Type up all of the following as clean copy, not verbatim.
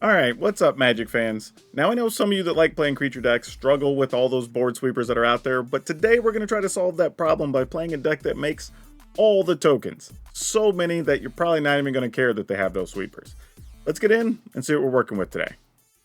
Alright, what's up Magic fans? Now I know some of you that like playing creature decks struggle with all those board sweepers that are out there, but today we're going to try to solve that problem by playing a deck that makes all the tokens. So many that you're probably not even going to care that they have those sweepers. Let's get in and see what we're working with today.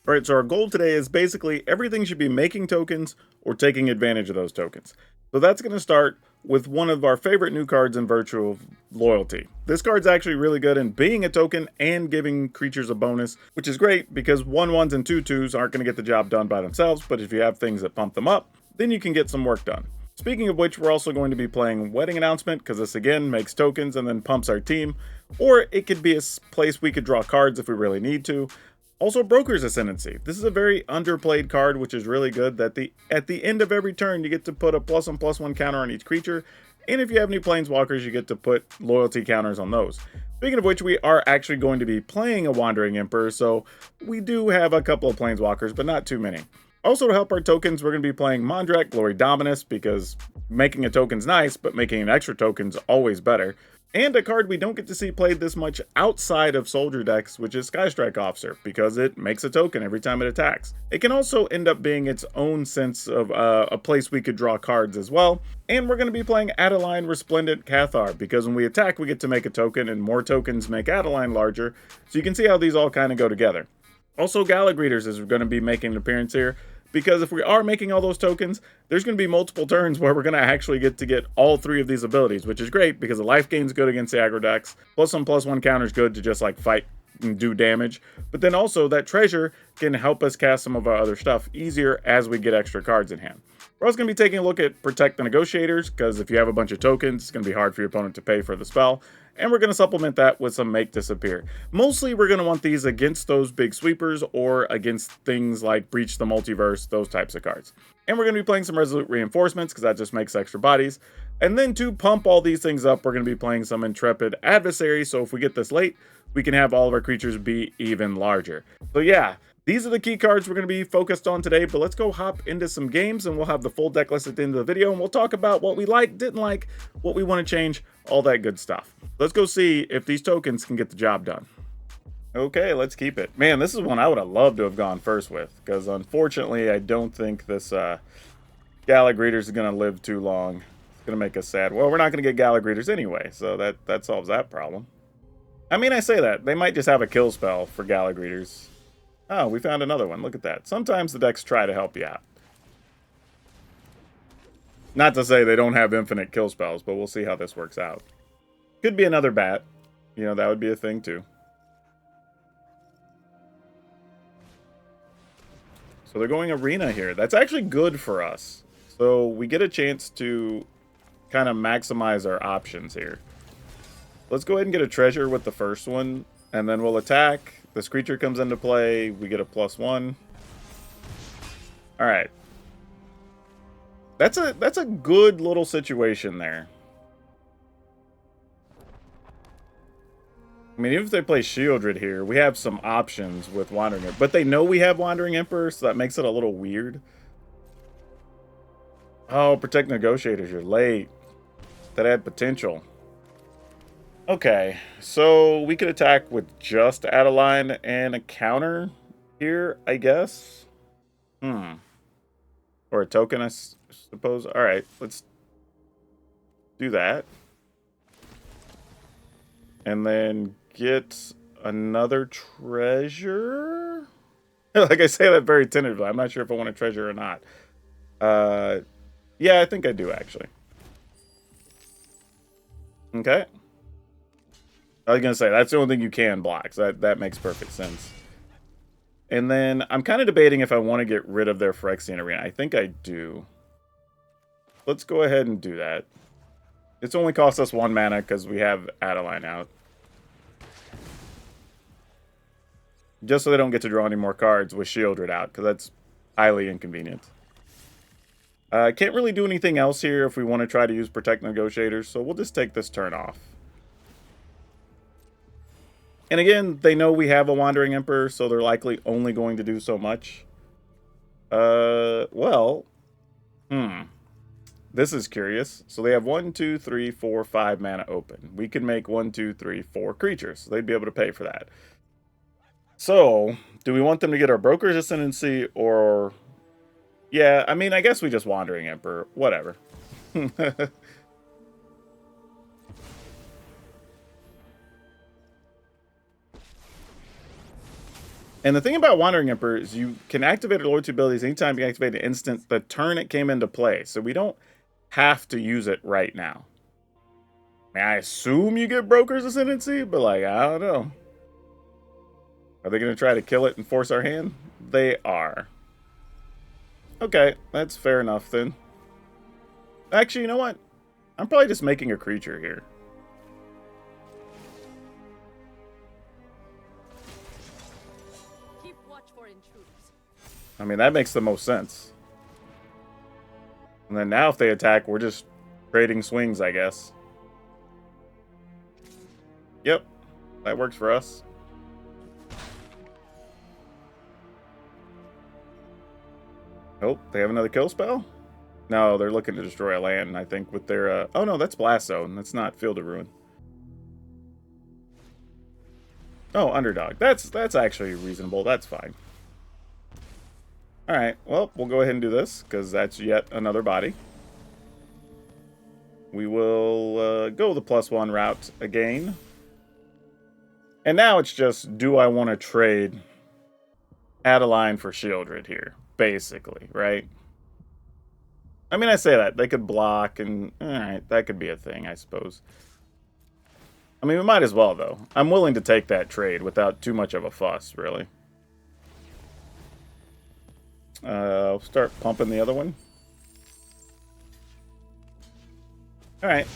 Alright, so our goal today is basically everything should be making tokens or taking advantage of those tokens. So that's going to start with one of our favorite new cards in Virtual Loyalty. This card's actually really good in being a token and giving creatures a bonus, which is great because 1/1s and 2/2s aren't going to get the job done by themselves, but if you have things that pump them up, then you can get some work done. Speaking of which, we're also going to be playing Wedding Announcement because this again makes tokens and then pumps our team, or it could be a place we could draw cards if we really need to. Also, Broker's Ascendancy. This is a very underplayed card, which is really good. That at the end of every turn, you get to put a +1/+1 counter on each creature. And if you have any Planeswalkers, you get to put loyalty counters on those. Speaking of which, we are actually going to be playing a Wandering Emperor, so we do have a couple of Planeswalkers, but not too many. Also, to help our tokens, we're going to be playing Mondrak, Glory Dominus, because making a token's nice, but making an extra token's always better. And a card we don't get to see played this much outside of soldier decks, which is Skystrike Officer, because it makes a token every time it attacks. It can also end up being its own sense of a place we could draw cards as well. And we're going to be playing Adeline Resplendent Cathar, because when we attack, we get to make a token, and more tokens make Adeline larger. So you can see how these all kind of go together. Also, Gala Greeters is going to be making an appearance here, because if we are making all those tokens, there's going to be multiple turns where we're going to actually get all three of these abilities, which is great because the life gain's good against the aggro decks. +1/+1 counter is good to just like fight and do damage. But then also that treasure can help us cast some of our other stuff easier as we get extra cards in hand. We're also going to be taking a look at Protect the Negotiators, because if you have a bunch of tokens, it's going to be hard for your opponent to pay for the spell. And we're going to supplement that with some Make Disappear. Mostly we're going to want these against those big sweepers or against things like Breach the Multiverse, those types of cards. And we're going to be playing some Resolute Reinforcements because that just makes extra bodies. And then to pump all these things up, we're going to be playing some Intrepid Adversary. So if we get this late, we can have all of our creatures be even larger. So yeah, these are the key cards we're going to be focused on today, but let's go hop into some games and we'll have the full deck list at the end of the video and we'll talk about what we like, didn't like, what we want to change, all that good stuff. Let's go see if these tokens can get the job done. Okay, let's keep it. Man, this is one I would have loved to have gone first with, because unfortunately I don't think this Gala Greeters is going to live too long. It's going to make us sad. Well, we're not going to get Gala Greeters anyway, so that solves that problem. I mean, I say that. They might just have a kill spell for Gala Greeters. Oh, we found another one. Look at that. Sometimes the decks try to help you out. Not to say they don't have infinite kill spells, but we'll see how this works out. Could be another bat. You know, that would be a thing too. So they're going Arena here. That's actually good for us. So we get a chance to kind of maximize our options here. Let's go ahead and get a treasure with the first one, and then we'll attack. This creature comes into play. We get a +1. All right. That's a good little situation there. I mean, even if they play Shieldred here, we have some options with Wandering Emperor. But they know we have Wandering Emperor, so that makes it a little weird. Oh, Protect Negotiators, you're late. That had potential. Okay, so we could attack with just Adeline and a counter here, I guess. Or a token, I suppose. All right, let's do that. And then get another treasure. Like I say that very tentatively. I'm not sure if I want a treasure or not. Yeah, I think I do, actually. Okay. I was going to say, that's the only thing you can block. So that makes perfect sense. And then I'm kind of debating if I want to get rid of their Phyrexian Arena. I think I do. Let's go ahead and do that. It's only cost us 1 mana because we have Adeline out. Just so they don't get to draw any more cards with Shieldred out, because that's highly inconvenient. Can't really do anything else here if we want to try to use Protect Negotiators, so we'll just take this turn off. And again, they know we have a Wandering Emperor, so they're likely only going to do so much. Well, this is curious. So they have 1, 2, 3, 4, 5 mana open. We can make 1, 2, 3, 4 creatures. So they'd be able to pay for that. So, do we want them to get our Broker's Ascendancy or... Yeah, I mean, I guess we just Wandering Emperor. Whatever. And the thing about Wandering Emperor is you can activate loyalty abilities anytime you activate an instant the turn it came into play. So we don't have to use it right now. I mean, I assume you get Broker's Ascendancy, but like, I don't know. Are they going to try to kill it and force our hand? They are. Okay, that's fair enough then. Actually, you know what? I'm probably just making a creature here. Keep watch for intruders. I mean, that makes the most sense. And then now if they attack, we're just trading swings, I guess. Yep, that works for us. Oh, they have another kill spell? No, they're looking to destroy a land, I think, with their... Oh, no, that's Blast Zone. That's not Field of Ruin. Oh, Underdog. That's actually reasonable. That's fine. Alright, well, we'll go ahead and do this, because that's yet another body. We will go the +1 route again. And now it's just, do I want to trade Adeline for Shieldred here? Basically, right? I mean, I say that. They could block, and alright, that could be a thing, I suppose. I mean, we might as well, though. I'm willing to take that trade without too much of a fuss, really. I'll start pumping the other one. Alright.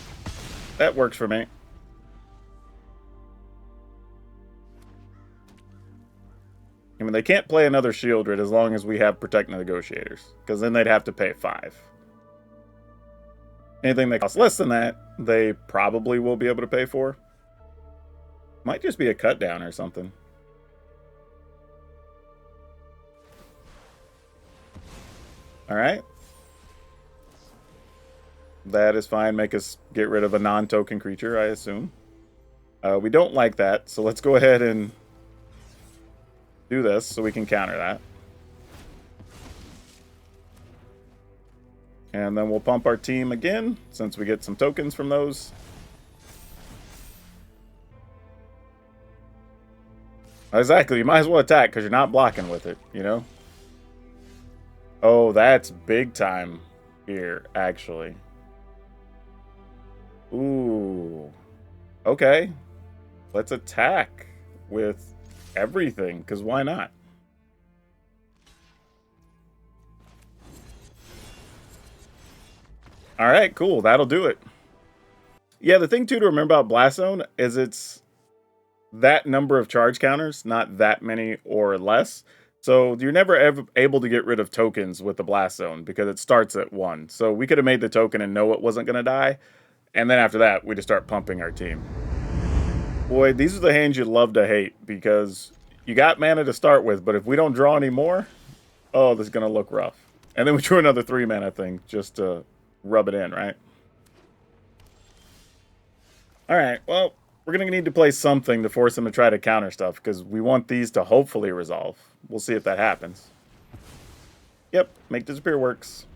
That works for me. I mean, they can't play another Shieldred as long as we have Protect Negotiators, because then they'd have to pay 5. Anything that costs less than that, they probably will be able to pay for. Might just be a cut down or something. Alright. That is fine. Make us get rid of a non-token creature, I assume. We don't like that, so let's go ahead and do this so we can counter that. And then we'll pump our team again, since we get some tokens from those. Exactly, you might as well attack, because you're not blocking with it, you know? Oh, that's big time here, actually. Ooh. Okay. Let's attack with everything, because why not? Alright, cool. That'll do it. Yeah, the thing, too, to remember about Blast Zone is it's that number of charge counters, not that many or less. So you're never ever able to get rid of tokens with the Blast Zone because it starts at 1. So we could have made the token and know it wasn't going to die. And then after that, we just start pumping our team. Boy, these are the hands you love to hate because you got mana to start with, but if we don't draw any more, oh, this is going to look rough. And then we drew another 3 mana thing just to rub it in, right? Alright, well, we're going to need to play something to force them to try to counter stuff because we want these to hopefully resolve. We'll see if that happens. Yep, make disappear works.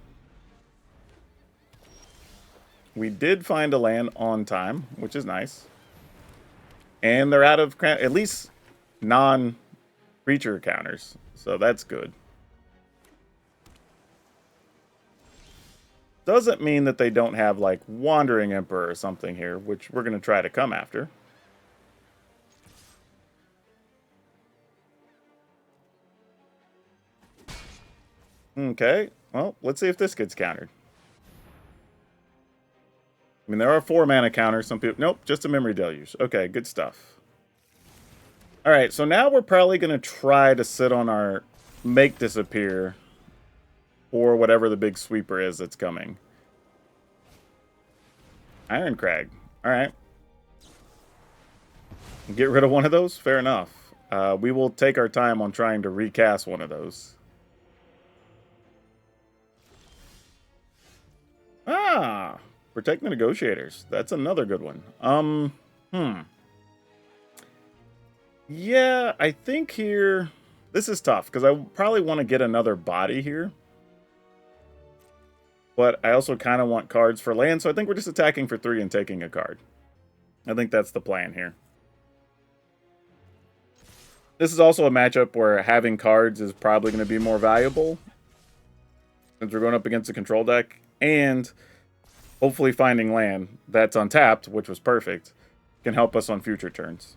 We did find a land on time, which is nice. And they're out of at least non-creature counters, so that's good. Doesn't mean that they don't have, like, Wandering Emperor or something here, which we're going to try to come after. Okay, well, let's see if this gets countered. I mean, there are 4 mana counters. Some people... Nope, just a Memory Deluge. Okay, good stuff. Alright, so now we're probably going to try to sit on our Make Disappear or whatever the big sweeper is that's coming. Iron Crag. Alright. Get rid of one of those? Fair enough. We will take our time on trying to recast one of those. Ah! Protect the Negotiators. That's another good one. Yeah, I think here... This is tough, because I probably want to get another body here. But I also kind of want cards for land, so I think we're just attacking for 3 and taking a card. I think that's the plan here. This is also a matchup where having cards is probably going to be more valuable, since we're going up against a control deck, and hopefully finding land that's untapped, which was perfect, can help us on future turns.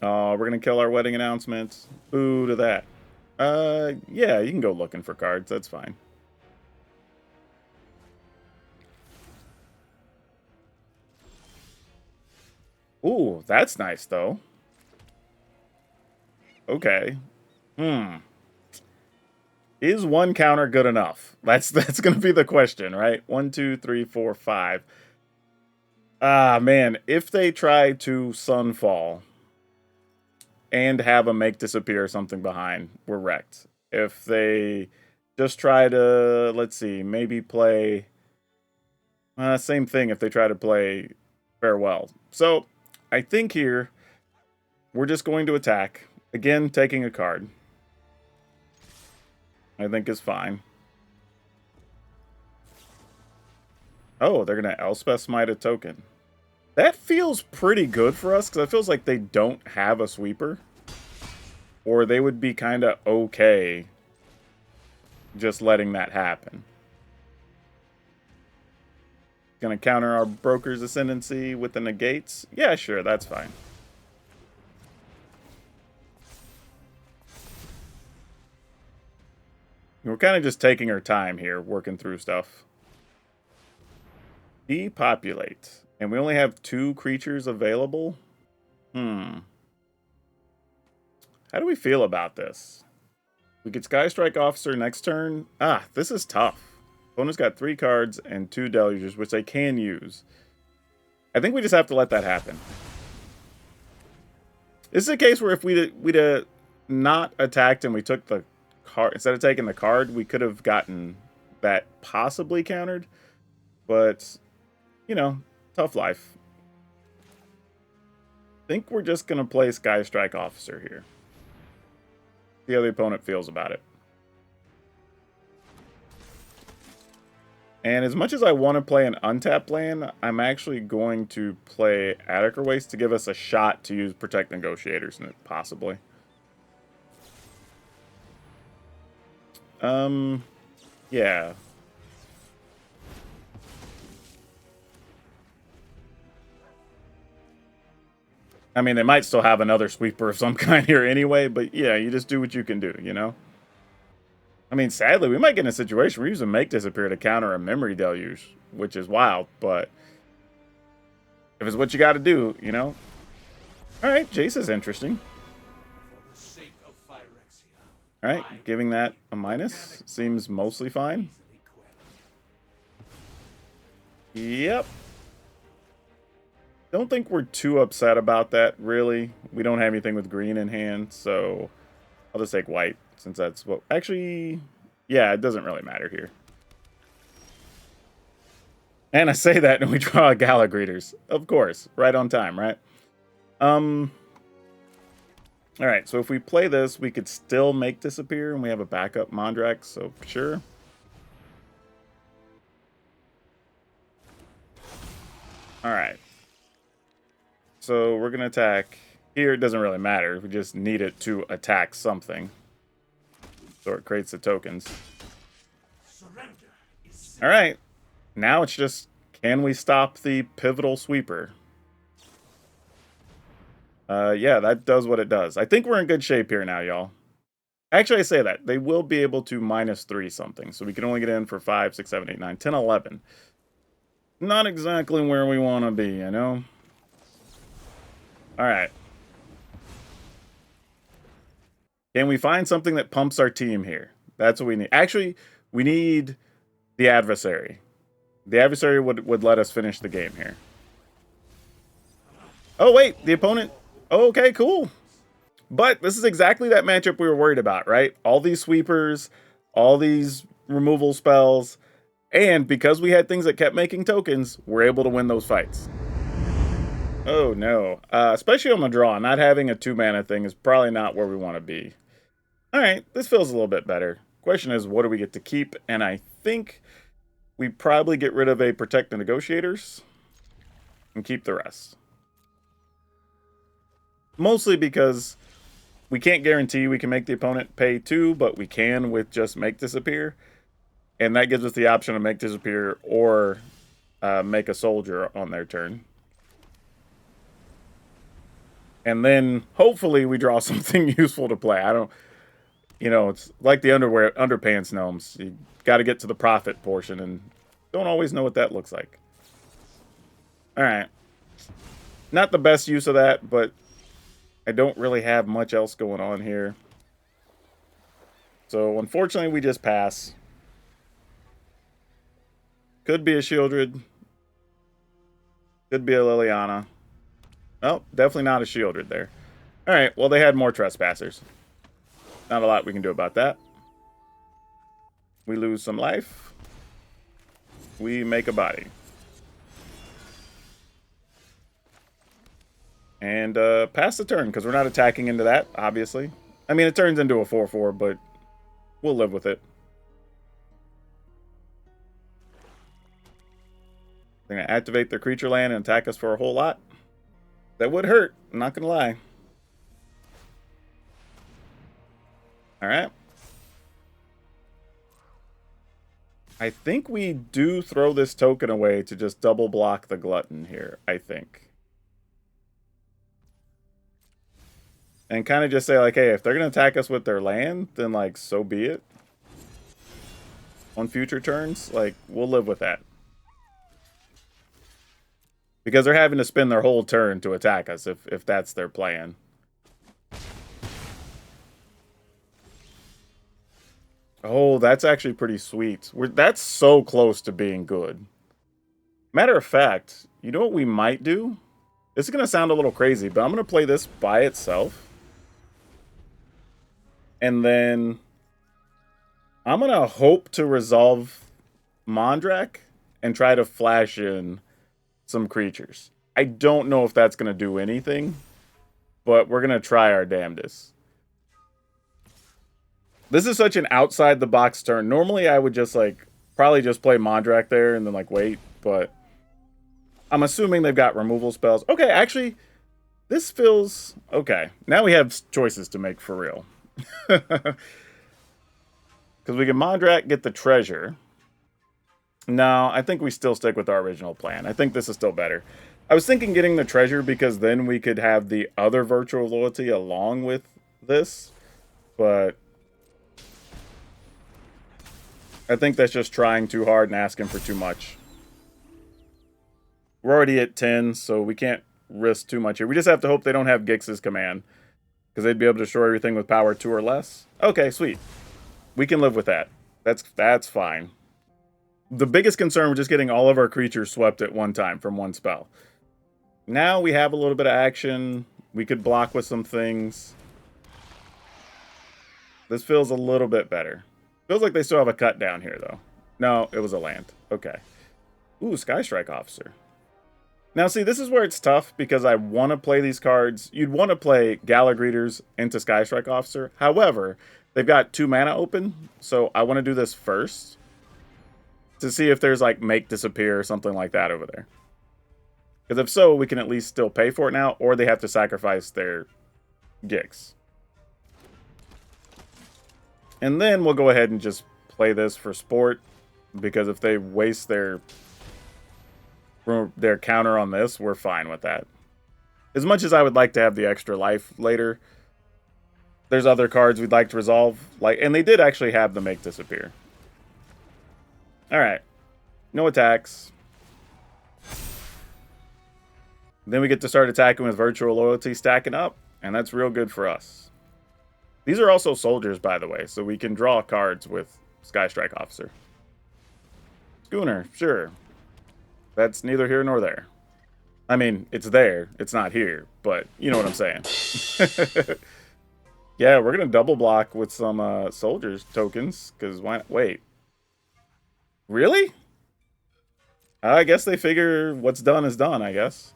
We're going to kill our wedding announcements. Boo to that. Yeah, you can go looking for cards. That's fine. Ooh, that's nice, though. Okay. Is one counter good enough? That's going to be the question, right? 1, 2, 3, 4, 5. Ah, man. If they try to Sunfall and have a make disappear something behind, we're wrecked. If they just try to, let's see, maybe play... same thing if they try to play Farewell. So, I think here, we're just going to attack. Again, taking a card. I think is fine. Oh, they're going to Elspeth Smite a token. That feels pretty good for us, because it feels like they don't have a sweeper. Or they would be kind of okay just letting that happen. Gonna counter our Broker's Ascendancy with the negates? Yeah, sure, that's fine. We're kind of just taking our time here, working through stuff. Depopulate. And we only have 2 creatures available? How do we feel about this? We get Sky Strike Officer next turn. Ah, this is tough. Opponent's got 3 cards and 2 Delugers, which they can use. I think we just have to let that happen. This is a case where if we'd not attacked and we took the card, instead of taking the card, we could have gotten that possibly countered. But, you know, tough life. I think we're just going to play Sky Strike Officer here. See how the opponent feels about it. And as much as I want to play an untapped land, I'm actually going to play Attica Waste to give us a shot to use Protect Negotiators in it, possibly. Yeah. I mean, they might still have another sweeper of some kind here anyway, but yeah, you just do what you can do, you know? I mean, sadly, we might get in a situation where we use a Make Disappear to counter a Memory Deluge, which is wild, but if it's what you got to do, you know? Alright, Jace is interesting. Alright, giving that a minus seems mostly fine. Yep. Don't think we're too upset about that, really. We don't have anything with green in hand, so I'll just take white, since that's what... Actually, yeah, it doesn't really matter here. And I say that and we draw a Gala Greeters. Of course, right on time, right? Alright, so if we play this, we could still Make Disappear, and we have a backup Mondrax, so sure. Alright. So we're going to attack. Here, it doesn't really matter. We just need it to attack something. So it creates the tokens. Alright. Now it's just, can we stop the Pivotal Sweeper? Yeah, that does what it does. I think we're in good shape here now, y'all. Actually, I say that. They will be able to -3 something. So we can only get in for 5, 6, 7, 8, 9, 10, 11. Not exactly where we want to be, you know? Alright. Can we find something that pumps our team here? That's what we need. Actually, we need the adversary. The adversary would let us finish the game here. Oh, wait. The opponent... Oh, okay, cool. But this is exactly that matchup we were worried about, right? All these sweepers, all these removal spells, and because we had things that kept making tokens, we're able to win those fights. Oh, no. Especially on the draw. Not having a 2-mana thing is probably not where we want to be. All right, this feels a little bit better. Question is, what do we get to keep? And I think we probably get rid of a Protect the Negotiators and keep the rest. Mostly because we can't guarantee we can make the opponent pay 2, but we can with just Make Disappear. And that gives us the option to Make Disappear or make a soldier on their turn. And then hopefully we draw something useful to play. I don't, you know, it's like the underpants gnomes. You got to get to the profit portion and don't always know what that looks like. All right. Not the best use of that, but I don't really have much else going on here. So unfortunately, we just pass. Could be a Shieldred. Could be a Liliana. Oh, definitely not a Shieldred there. All right, well, they had more Trespassers. Not a lot we can do about that. We lose some life. We make a body. And pass the turn, because we're not attacking into that, obviously. I mean, it turns into a 4/4, but we'll live with it. They're going to activate their creature land and attack us for a whole lot. That would hurt, I'm not going to lie. Alright. I think we do throw this token away to just double block the Glutton here, I think. And kind of just say, like, hey, if they're going to attack us with their land, then, like, so be it. On future turns, like, we'll live with that. Because they're having to spend their whole turn to attack us, if that's their plan. Oh, that's actually pretty sweet. That's so close to being good. Matter of fact, you know what we might do? This is going to sound a little crazy, but I'm going to play this by itself. And then I'm going to hope to resolve Mondrak and try to flash in some creatures. I don't know if that's going to do anything, but we're going to try our damnedest. This is such an outside-the-box turn. Normally, I would just, like, probably just play Mondrak there and then, like, wait, but I'm assuming they've got removal spells. Okay, actually, this feels... Okay, now we have choices to make for real. Because we can Mondrak, get the treasure. No, I think we still stick with our original plan. I think this is still better. I was thinking getting the treasure because then we could have the other virtual loyalty along with this, but I think that's just trying too hard and asking for too much. We're already at 10, so we can't risk too much here. We just have to hope they don't have Gix's command, because they'd be able to destroy everything with power 2 or less. Okay, sweet. We can live with that. That's fine. The biggest concern was just getting all of our creatures swept at one time from one spell. Now we have a little bit of action. We could block with some things. This feels a little bit better. Feels like they still have a cut down here, though. No, it was a land. Okay. Ooh, Sky Strike Officer. Now, see, this is where it's tough, because I want to play these cards. You'd want to play Gala Greeters into Sky Strike Officer. However, they've got 2 mana open, so I want to do this first to see if there's, like, Make Disappear or something like that over there. Because if so, we can at least still pay for it now, or they have to sacrifice their Gix. And then we'll go ahead and just play this for sport, because if they waste their counter on this, we're fine with that. As much as I would like to have the extra life later, there's other cards we'd like to resolve, and they did actually have the Make Disappear. Alright. No attacks. Then we get to start attacking with Virtual Loyalty stacking up, and that's real good for us. These are also soldiers, by the way, so we can draw cards with Sky Strike Officer. Schooner, sure. That's neither here nor there. I mean, it's there. It's not here, but you know what I'm saying. Yeah, we're going to double block with some soldiers tokens, because why not? Wait. Really? I guess they figure what's done is done, I guess.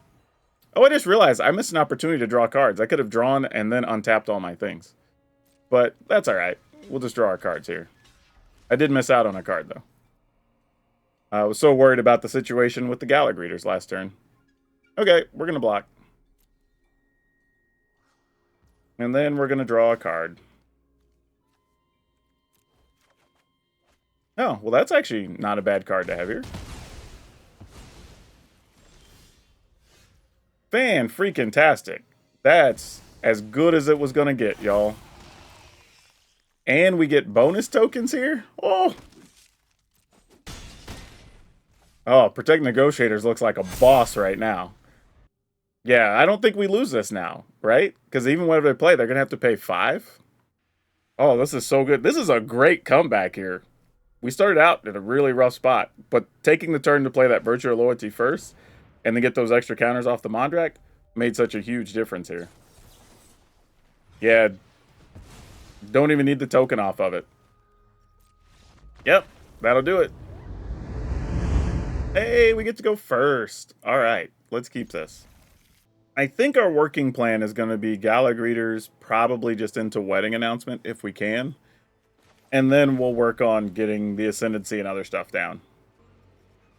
Oh, I just realized I missed an opportunity to draw cards. I could have drawn and then untapped all my things. But that's all right. We'll just draw our cards here. I did miss out on a card, though. I was so worried about the situation with the Gallagreeters last turn. Okay, we're going to block. And then we're going to draw a card. Oh, well, that's actually not a bad card to have here. Fan-freaking-tastic. That's as good as it was going to get, y'all. And we get bonus tokens here? Oh! Oh, Protect Negotiators looks like a boss right now. Yeah, I don't think we lose this now, right? Because even whenever they play, they're going to have to pay 5. Oh, this is so good. This is a great comeback here. We started out at a really rough spot, but taking the turn to play that Virtue of Loyalty first and then get those extra counters off the Mondrak made such a huge difference here. Yeah, don't even need the token off of it. Yep, that'll do it. Hey, we get to go first. All right, let's keep this. I think our working plan is going to be Gallagreeters probably just into Wedding Announcement if we can. And then we'll work on getting the Ascendancy and other stuff down.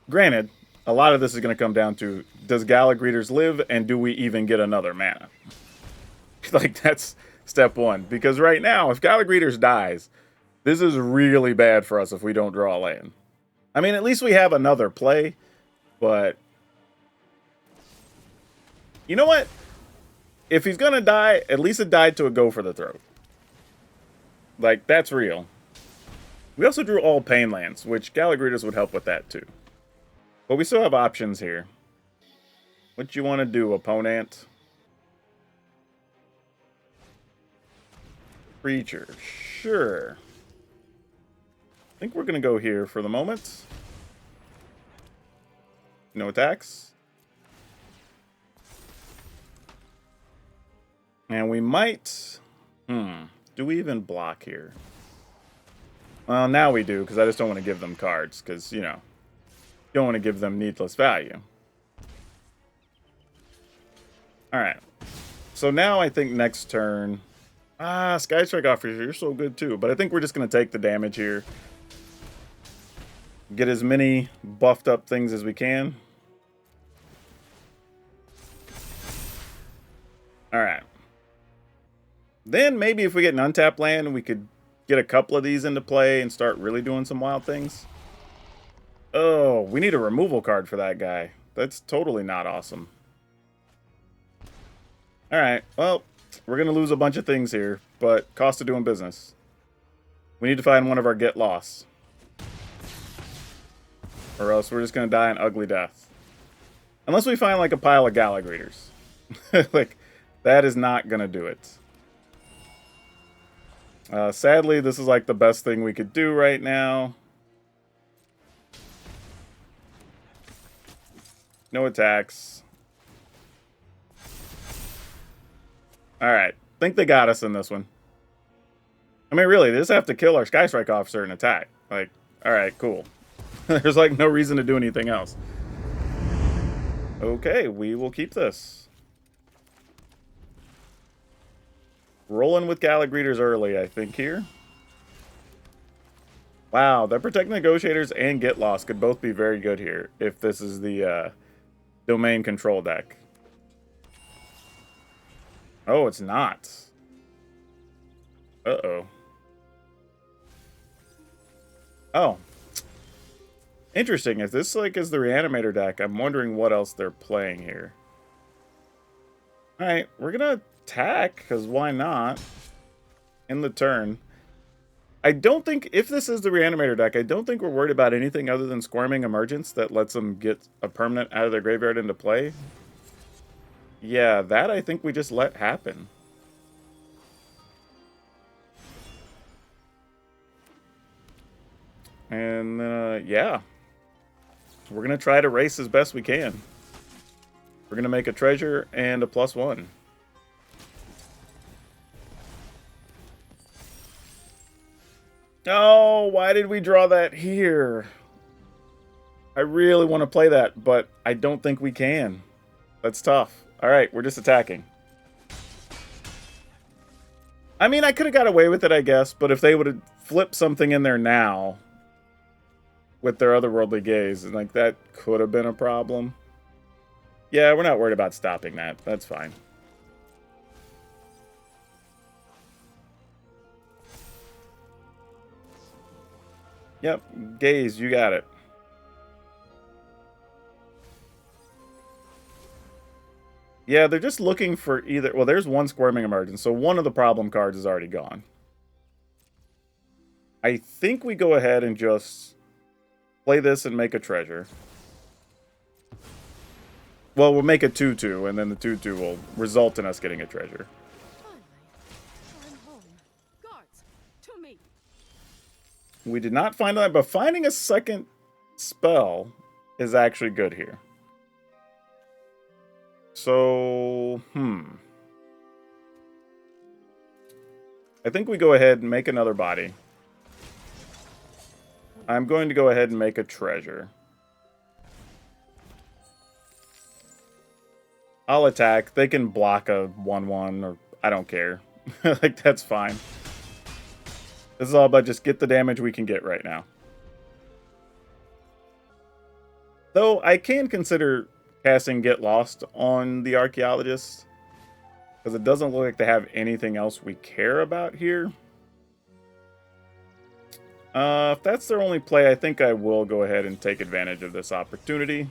Granted, a lot of this is going to come down to, does Gallagreeters live and do we even get another mana? Like, that's step one. Because right now, if Gallagreeters dies, this is really bad for us if we don't draw a land. I mean, at least we have another play, but you know what? If he's going to die, at least it died to a go for the throat. Like, that's real. We also drew all pain lands, which Gallagreeters would help with that too. But we still have options here. What you want to do, opponent? Creature. Sure. I think we're going to go here for the moment. No attacks. And we might... do we even block here? Well, now we do, because I just don't want to give them cards, because, you know, you don't want to give them needless value. Alright. So now I think next turn... Sky Strike Officer, you're so good too. But I think we're just going to take the damage here. Get as many buffed up things as we can. Alright. Then maybe if we get an untapped land, we could get a couple of these into play and start really doing some wild things. Oh, we need a removal card for that guy. That's totally not awesome. Alright, well, we're going to lose a bunch of things here, but cost of doing business. We need to find one of our get lost. Or else we're just going to die an ugly death. Unless we find like a pile of Gallagreeters. Like, that is not going to do it. Sadly, this is like the best thing we could do right now. No attacks. Alright. Think they got us in this one. I mean, really, they just have to kill our Sky Strike Officer and attack. Like, alright, cool. There's like no reason to do anything else. Okay, we will keep this. Rolling with Gallagreeters early, I think, here. Wow, that Protect Negotiators and Get Lost could both be very good here if this is the domain control deck. Oh, it's not. Uh-oh. Oh. Interesting. If this like is the Reanimator deck, I'm wondering what else they're playing here. Alright, we're gonna attack, because why not? In the turn. I don't think, if this is the Reanimator deck, I don't think we're worried about anything other than Squirming Emergence that lets them get a permanent out of their graveyard into play. Yeah, that I think we just let happen. And, yeah. We're going to try to race as best we can. We're going to make a treasure and a +1. Oh, why did we draw that here? I really want to play that, but I don't think we can. That's tough. Alright, we're just attacking. I mean, I could have got away with it, I guess, but if they would have flipped something in there now with their otherworldly gaze, like, that could have been a problem. Yeah, we're not worried about stopping that. That's fine. Yep, gaze, you got it. Yeah, they're just looking for either... Well, there's one Squirming Emergence, so one of the problem cards is already gone. I think we go ahead and just play this and make a treasure. Well, we'll make a 2/2, and then the 2/2 will result in us getting a treasure. We did not find that, but finding a second spell is actually good here. So, I think we go ahead and make another body. I'm going to go ahead and make a treasure. I'll attack. They can block a 1/1, or I don't care. Like, that's fine. This is all about just get the damage we can get right now. Though, I can consider casting Get Lost on the Archaeologist, because it doesn't look like they have anything else we care about here. If that's their only play, I think I will go ahead and take advantage of this opportunity.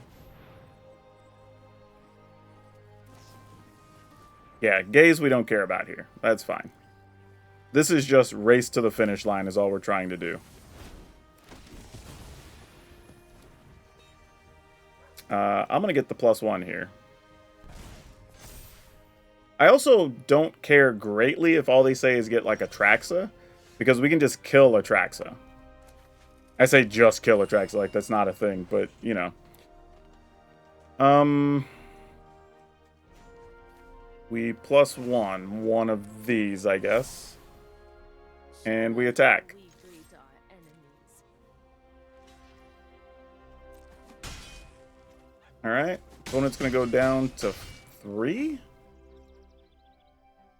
Yeah, gaze we don't care about here. That's fine. This is just race to the finish line is all we're trying to do. I'm going to get the +1 here. I also don't care greatly if all they say is get like Atraxa, because we can just kill Atraxa. I say just kill Atraxa, like that's not a thing, but you know. We +1 one of these, I guess. And we attack. Alright. Opponent's going to go down to 3.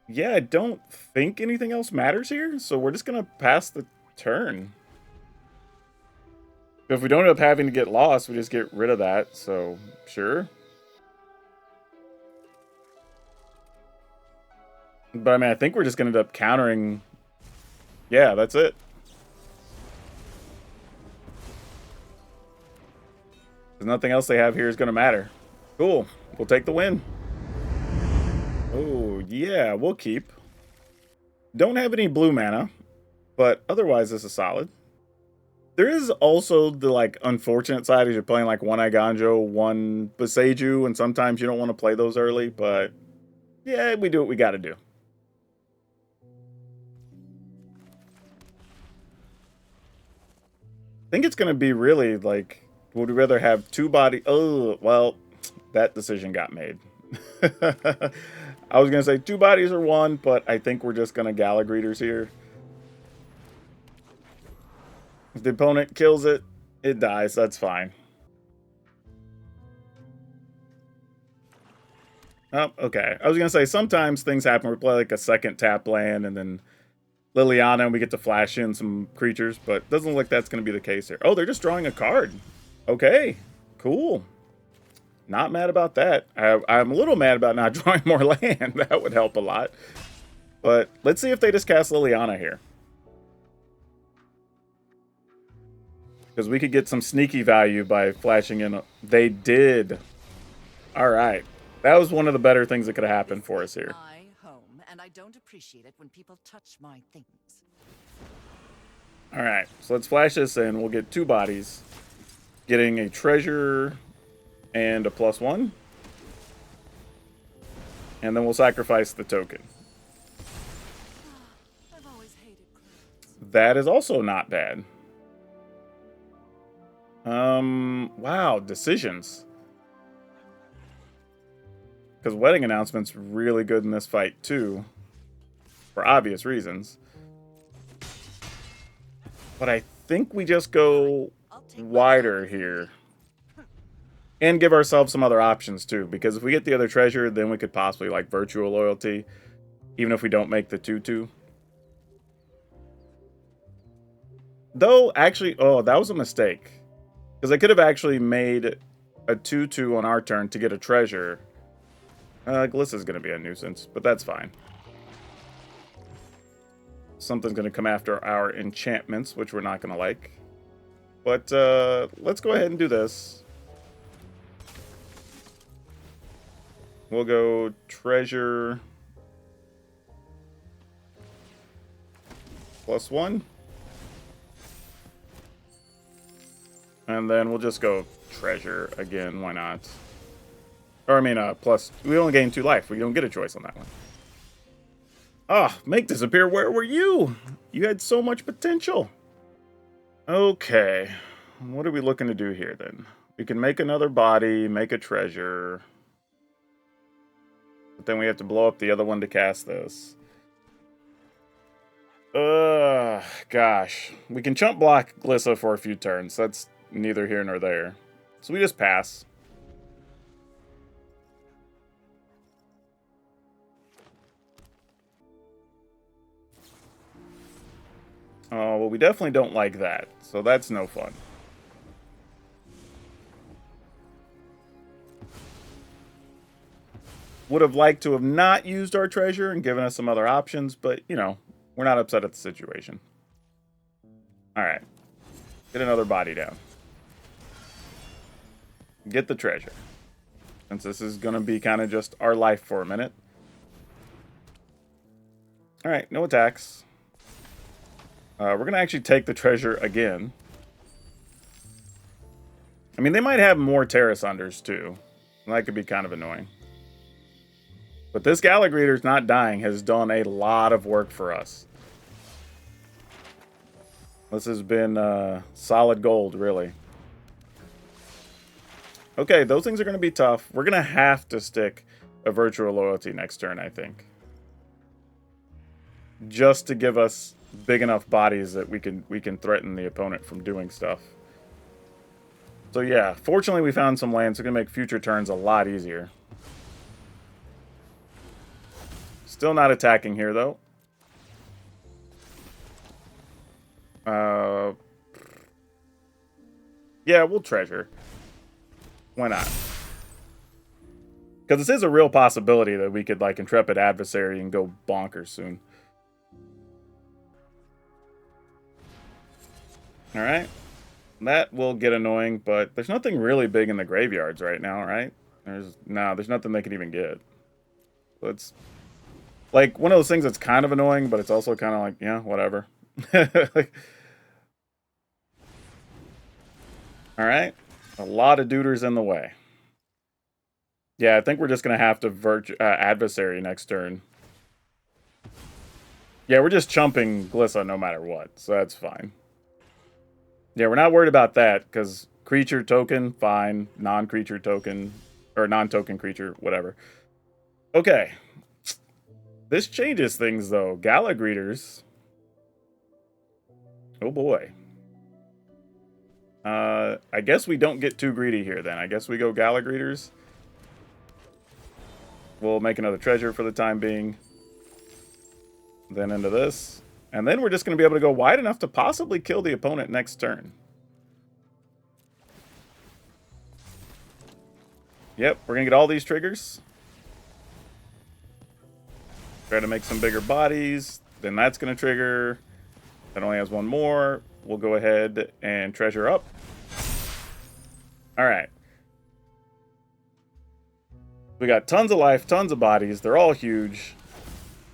Yeah, I don't think anything else matters here, so we're just going to pass the turn. If we don't end up having to get lost, we just get rid of that, so sure. But I mean, I think we're just going to end up countering. Yeah, that's it. Because nothing else they have here is going to matter. Cool. We'll take the win. Oh, yeah, we'll keep. Don't have any blue mana, but otherwise this is solid. There is also the, like, unfortunate side is you're playing, like, 1 Iganjo, 1 Boseiju, and sometimes you don't want to play those early, but yeah, we do what we got to do. I think it's going to be really, like, would we rather have 2 body... Oh, well, that decision got made. I was going to say 2 bodies or 1, but I think we're just going to Gallagreeters here. If the opponent kills it, it dies. That's fine. Oh, okay. I was going to say, sometimes things happen. We play like a second tap land and then Liliana and we get to flash in some creatures, but it doesn't look like that's going to be the case here. Oh, they're just drawing a card. Okay, cool. Not mad about that. I'm a little mad about not drawing more land. That would help a lot. But let's see if they just cast Liliana here. Because we could get some sneaky value by flashing in. They did. All right. That was one of the better things that could have happened for us here. My home, and I don't appreciate it when people touch my things. All right. So let's flash this in. We'll get 2 bodies. Getting a treasure and a +1. And then we'll sacrifice the token. I've always hated clothes. That is also not bad. Wow, decisions. Because Wedding Announcement's really good in this fight, too. For obvious reasons. But I think we just go wider here. And give ourselves some other options too, because if we get the other treasure, then we could possibly like virtual loyalty, even if we don't make the 2/2. Though, actually, oh, that was a mistake. Because I could have actually made a 2/2 on our turn to get a treasure. Glissa's going to be a nuisance, but that's fine. Something's going to come after our enchantments, which we're not going to like. But let's go ahead and do this. We'll go treasure +1. And then we'll just go treasure again. Why not? Or, I mean, plus, we only gain 2 life. We don't get a choice on that one. Ah, make disappear. Where were you? You had so much potential. Okay. What are we looking to do here, then? We can make another body, make a treasure. But then we have to blow up the other one to cast this. Gosh. We can chump block Glissa for a few turns. That's neither here nor there. So we just pass. Oh, well, we definitely don't like that. So that's no fun. Would have liked to have not used our treasure and given us some other options, but, you know, we're not upset at the situation. Alright. Get another body down. Get the treasure. Since this is going to be kind of just our life for a minute. Alright, no attacks. We're going to actually take the treasure again. I mean, they might have more Terrace Unders, too. That could be kind of annoying. But this Gallagreater's not dying has done a lot of work for us. This has been solid gold, really. Okay, those things are going to be tough. We're going to have to stick a virtual loyalty next turn, I think. Just to give us big enough bodies that we can threaten the opponent from doing stuff. So yeah, fortunately we found some land, so we're going to make future turns a lot easier. Still not attacking here, though. Yeah, we'll treasure. Why not? Because this is a real possibility that we could, like, Intrepid Adversary and go bonkers soon. Alright. That will get annoying, but there's nothing really big in the graveyards right now, right? There's nothing they can even get. So it's like one of those things that's kind of annoying, but it's also kind of like, yeah, whatever. Like, alright. A lot of duders in the way. Yeah, I think we're just going to have to Adversary next turn. Yeah, we're just chumping Glissa no matter what, so that's fine. Yeah, we're not worried about that, because creature token, fine. Non-creature token, or non-token creature, whatever. Okay. This changes things, though. Gallagreaters. Oh, boy. I guess we don't get too greedy here, then. I guess we go Gallagreaters. We'll make another treasure for the time being. Then into this. And then we're just going to be able to go wide enough to possibly kill the opponent next turn. Yep, we're going to get all these triggers. Try to make some bigger bodies. Then that's going to trigger. That only has one more. We'll go ahead and treasure up. Alright. We got tons of life, tons of bodies. They're all huge.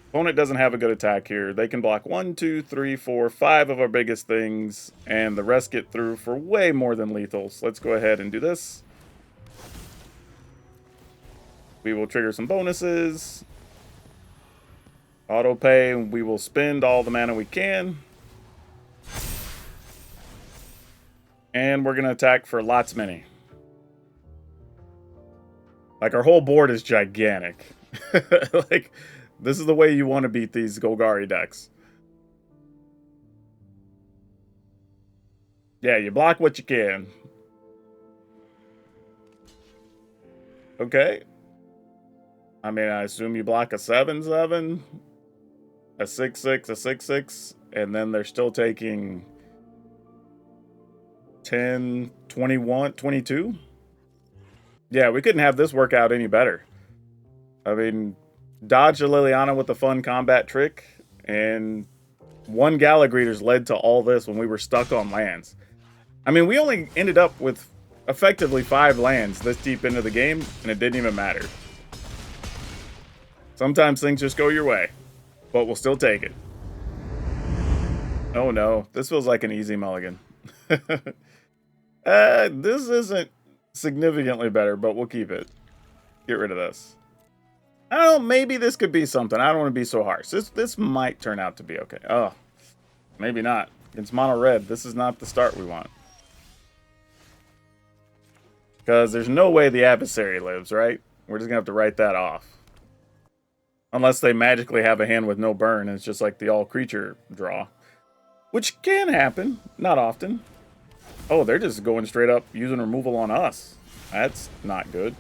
Opponent doesn't have a good attack here. They can block 1, 2, 3, 4, 5 of our biggest things. And the rest get through for way more than lethal. So let's go ahead and do this. We will trigger some bonuses. Auto pay. We will spend all the mana we can. And we're going to attack for lots many. Like, our whole board is gigantic. Like, this is the way you want to beat these Golgari decks. Yeah, you block what you can. Okay. I mean, I assume you block a 7/7, a 6/6, a 6/6, and then they're still taking 10, 21, 22. Yeah, we couldn't have this work out any better. I mean, dodge a Liliana with a fun combat trick, and one Gala Greeters led to all this when we were stuck on lands. I mean, we only ended up with effectively 5 lands this deep into the game, and it didn't even matter. Sometimes things just go your way, but we'll still take it. Oh no, this feels like an easy mulligan. This isn't significantly better, but we'll keep it. Get rid of this. I don't know, maybe this could be something. I don't want to be so harsh. This might turn out to be okay. Oh, maybe not. Against mono red, this is not the start we want. Because there's no way the adversary lives, right? We're just going to have to write that off. Unless they magically have a hand with no burn, and it's just like the all-creature draw. Which can happen. Not often. Oh, they're just going straight up using removal on us. That's not good.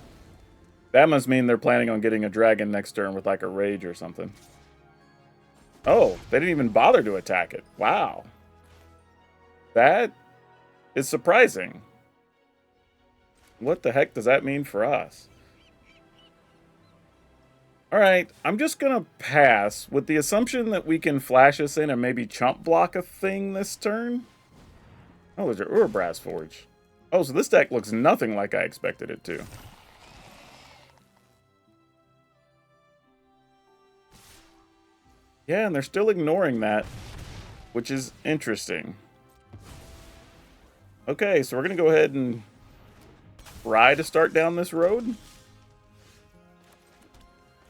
That must mean they're planning on getting a dragon next turn with like a rage or something. Oh, they didn't even bother to attack it. Wow. That is surprising. What the heck does that mean for us? Alright, I'm just gonna pass with the assumption that we can flash us in and maybe chump block a thing this turn. Oh, there's your Urbrass Forge. Oh, so this deck looks nothing like I expected it to. Yeah, and they're still ignoring that, which is interesting. Okay, so we're going to go ahead and try to start down this road.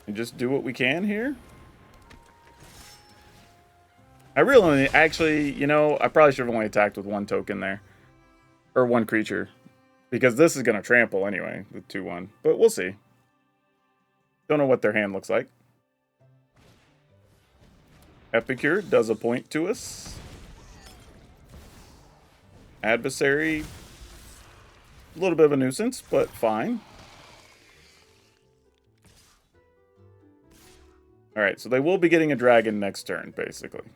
And just do what we can here. I really, actually, you know, I probably should have only attacked with 1 token there. Or 1 creature. Because this is going to trample anyway, with 2/1. But we'll see. Don't know what their hand looks like. Epicure does a point to us. Adversary, a little bit of a nuisance, but fine. Alright, so they will be getting a dragon next turn, basically.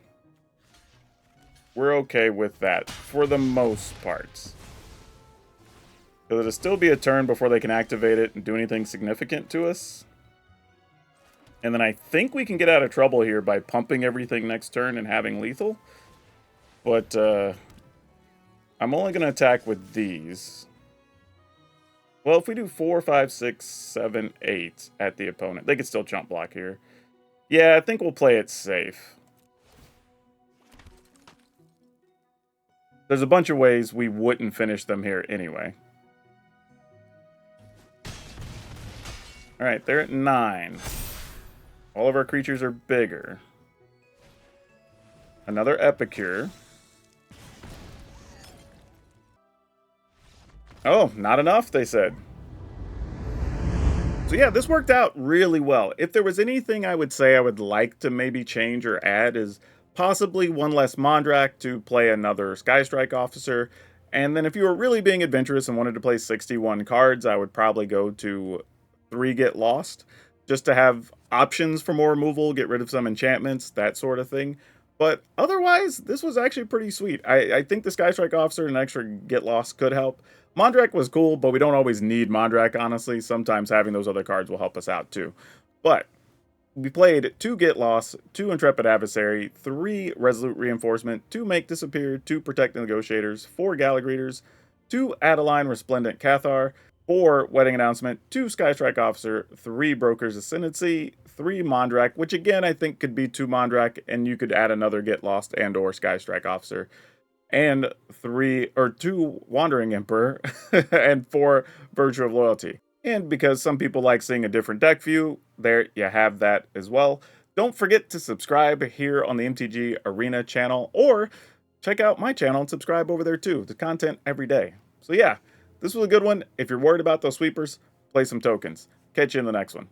We're okay with that, for the most part. So it'll still be a turn before they can activate it and do anything significant to us. And then I think we can get out of trouble here by pumping everything next turn and having lethal. But I'm only going to attack with these. Well, if we do 4, 5, 6, 7, 8 at the opponent, they could still chump block here. Yeah, I think we'll play it safe. There's a bunch of ways we wouldn't finish them here anyway. Alright, they're at 9. All of our creatures are bigger. Another Epicure. Oh, not enough, they said. So yeah, this worked out really well. If there was anything I would say I would like to maybe change or add is possibly 1 less Mondrak to play another Skystrike Officer. And then if you were really being adventurous and wanted to play 61 cards, I would probably go to 3 Get Lost, just to have options for more removal, get rid of some enchantments, that sort of thing. But otherwise, this was actually pretty sweet. I think the Skystrike Officer and extra Get Lost could help. Mondrak was cool, but we don't always need Mondrak, honestly. Sometimes having those other cards will help us out too. But we played 2 Get Lost, 2 Intrepid Adversary, 3 Resolute Reinforcement, 2 Make Disappear, 2 Protect the Negotiators, 4 Gala Greeters, 2 Adeline Resplendent Cathar, 4 Wedding Announcement, 2 Skystrike Officer, 3 Broker's Ascendancy, 3 Mondrak, which again I think could be 2 Mondrak, and you could add another Get Lost and or Skystrike Officer, and 2 Wandering Emperor, and 4 Virtue of Loyalty. And because some people like seeing a different deck view, there you have that as well. Don't forget to subscribe here on the MTG Arena channel, or check out my channel and subscribe over there too. The content every day. So yeah, this was a good one. If you're worried about those sweepers, play some tokens. Catch you in the next one.